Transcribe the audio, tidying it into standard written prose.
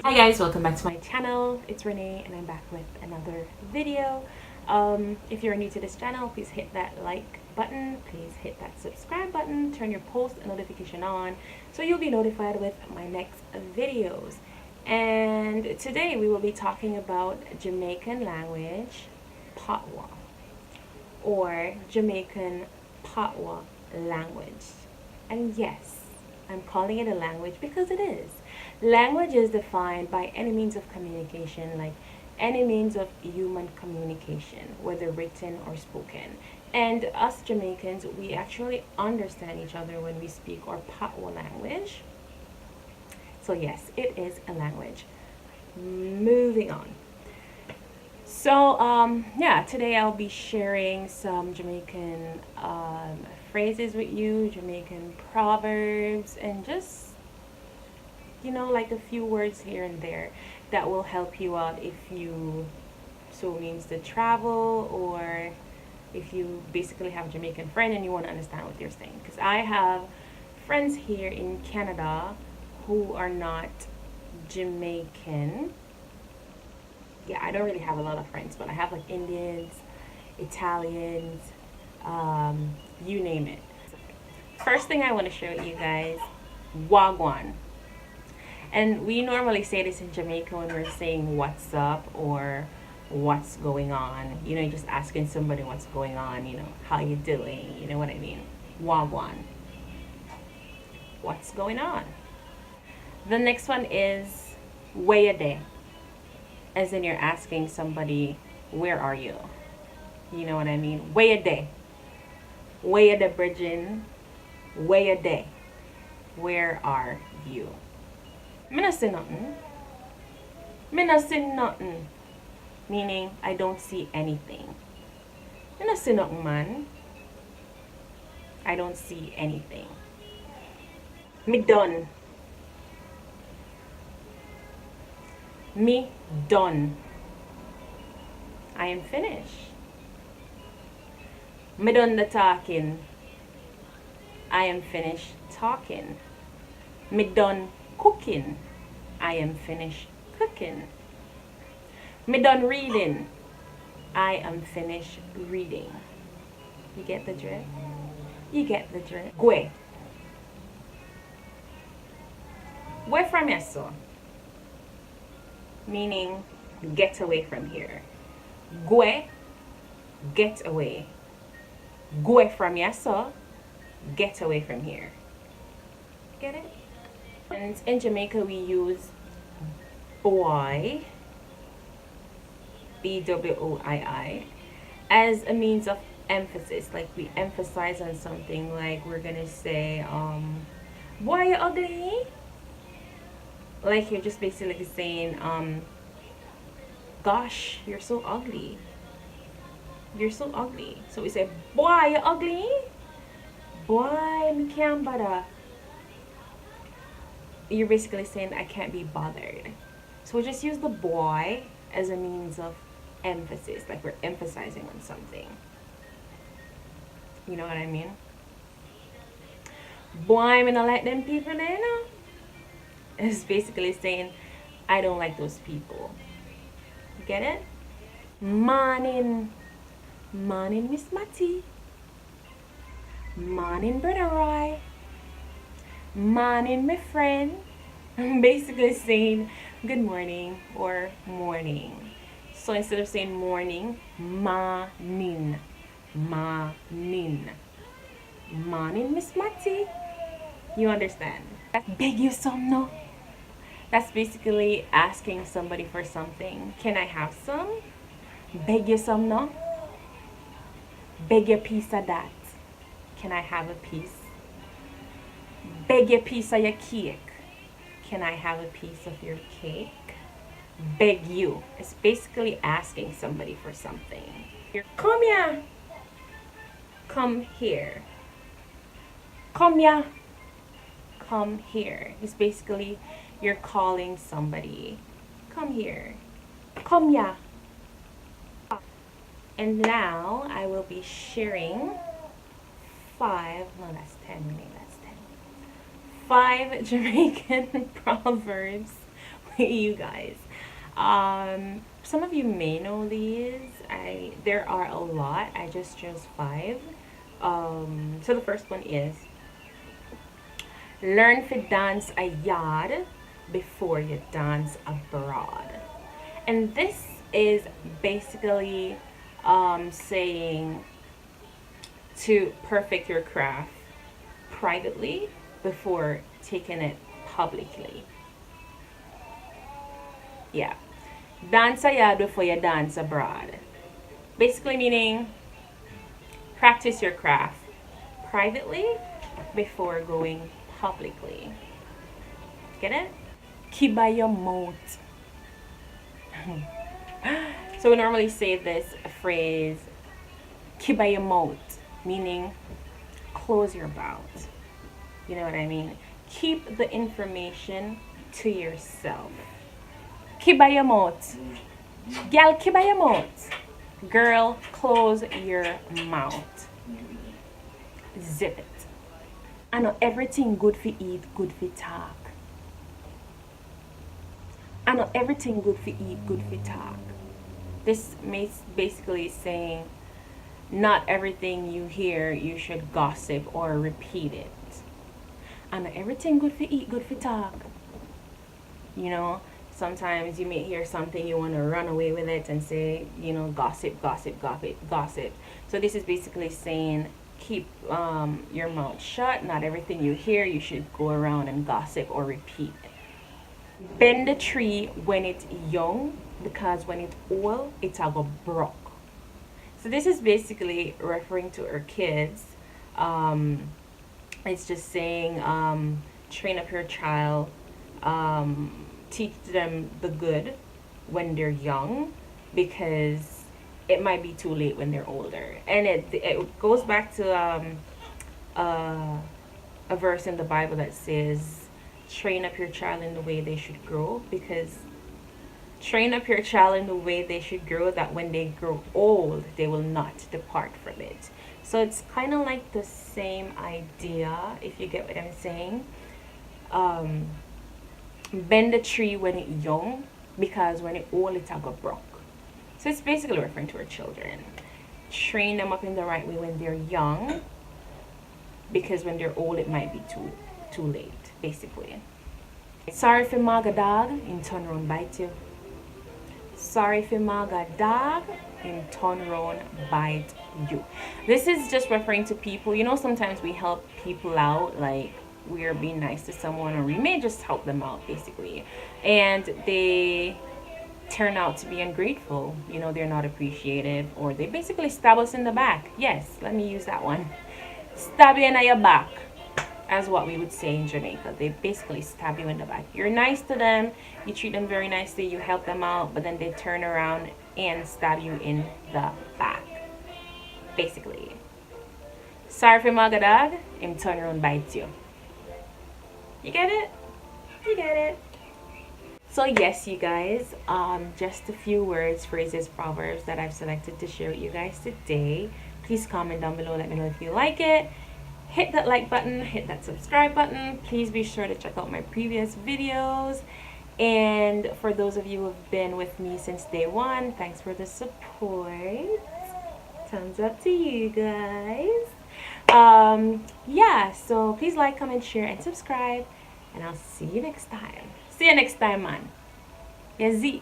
Hi guys, welcome back to my channel. It's Renee and I'm back with another video. If you're new to this channel, please hit that like button, please hit that subscribe button, turn your post notification on so you'll be notified with my next videos. And today we will be talking about Jamaican language Patwah, or Jamaican Patwah language. And yes, I'm calling it a language because it is. Language is defined by any means of communication, like any means of human communication, whether written or spoken. And us Jamaicans, we actually understand each other when we speak our Patwah language. So yes, it is a language. Moving on. So yeah, today I'll be sharing some Jamaican phrases with you, Jamaican proverbs, and just, you know, like a few words here and there that will help you out if you so means to travel, or if you basically have a Jamaican friend and you want to understand what they're saying. Because I have friends here in Canada who are not Jamaican. Yeah, I don't really have a lot of friends, but I have like Indians, Italians, you name it. First thing I want to share with you guys, wagwan. And we normally say this in Jamaica when we're saying what's up or what's going on. You know, you're just asking somebody what's going on, you know, how you doing, you know what I mean? Wagwan. What's going on? The next one is where you dey, as in you're asking somebody, where are you? You know what I mean? Where you dey? Where you dey, bridging? Where you dey? Where are you? Me not see nothing. Me not see nothing. Meaning, I don't see anything. Me not see nothing, man. I don't see anything. Me done. Me done. I am finished. Me done the talking. I am finished talking. Me done cooking. I am finished cooking. Me done reading. I am finished reading. You get the drift? You get the drift. Gwe. Where from yeso? Meaning, get away from here. Gwe, get away. Gwe from yeso, get away from here. Get it? And in Jamaica we use boy, BWOII, as a means of emphasis. Like we emphasize on something, like we're gonna say, boy, you ugly. Like you're just basically saying, gosh, you're so ugly. You're so ugly. So we say, boy, you ugly. Boy, me can't bother. You're basically saying I can't be bothered. So we just use the boy as a means of emphasis, like we're emphasizing on something. You know what I mean? Boy, I'm not like them people there, no. It's basically saying I don't like those people. Get it? Morning. Morning, Miss Matty. Morning, Brother Roy. Morning, my friend. I'm basically saying good morning or morning. So instead of saying morning, morning. Morning. Morning, Miss Matty. You understand? Beg you some, no? That's basically asking somebody for something. Can I have some? Beg you some, no? Beg a piece of that. Can I have a piece? Beg a piece of your cake. Can I have a piece of your cake? Beg you. It's basically asking somebody for something. Come here. Come here. Come here. Come here. It's basically you're calling somebody. Come here. Come here. And now I will be sharing 5, no, that's 10 minutes, that's 10. 5 Jamaican proverbs you guys. Some of you may know these. There are a lot. I just chose 5. So the first one is learn to dance a yard before you dance abroad. And this is basically saying to perfect your craft privately before taking it publicly. Yeah. Dance a yard before you dance abroad. Basically meaning practice your craft privately before going publicly. Get it? Keep by your mouth. So we normally say this phrase, keep by your mouth, meaning close your mouth. You know what I mean? Keep the information to yourself. Keep by your mouth. Girl, keep by your mouth. Girl, close your mouth. Zip it. I know everything good for eat, good for talk. I know everything good for eat, good for talk. This basically saying not everything you hear you should gossip or repeat it. I know everything good for eat, good for talk. You know, sometimes you may hear something, you want to run away with it and say, you know, gossip, gossip, gossip, gossip. So this is basically saying keep your mouth shut. Not everything you hear you should go around and gossip or repeat. Bend the tree when it's young, because when it's old, it's a go broke. So this is basically referring to our kids. It's just saying train up your child, teach them the good when they're young, because it might be too late when they're older. And it goes back to a verse in the Bible that says, train up your child in the way they should grow, because train up your child in the way they should grow, that when they grow old they will not depart from it. So it's kind of like the same idea, if you get what I'm saying. Bend the tree when it's young, because when it's old it's a go broke. So it's basically referring to our children. Train them up in the right way when they're young, because when they're old it might be too late, basically. Sorry for maga dog, in turn round bite you. Sorry for maga dog, in turn round bite you. This is just referring to people, you know, sometimes we help people out, like we're being nice to someone, or we may just help them out basically, and they turn out to be ungrateful. You know, they're not appreciative, or they basically stab us in the back. Yes, let me use that one. Stab you in your back, as what we would say in Jamaica. They basically stab you in the back. You're nice to them, you treat them very nicely, you help them out, but then they turn around and stab you in the back, basically. Sorry for maga dog, him turn around bite you. You get it? You get it? So yes, you guys, just a few words, phrases, proverbs that I've selected to share with you guys today. Please comment down below, let me know if you like it. Hit that like button, hit that subscribe button. Please be sure to check out my previous videos. And for those of you who have been with me since day one, thanks for the support. Thumbs up to you guys. Yeah, so please like, comment, share, and subscribe. And I'll see you next time. See you next time, man. Yeah, Zit.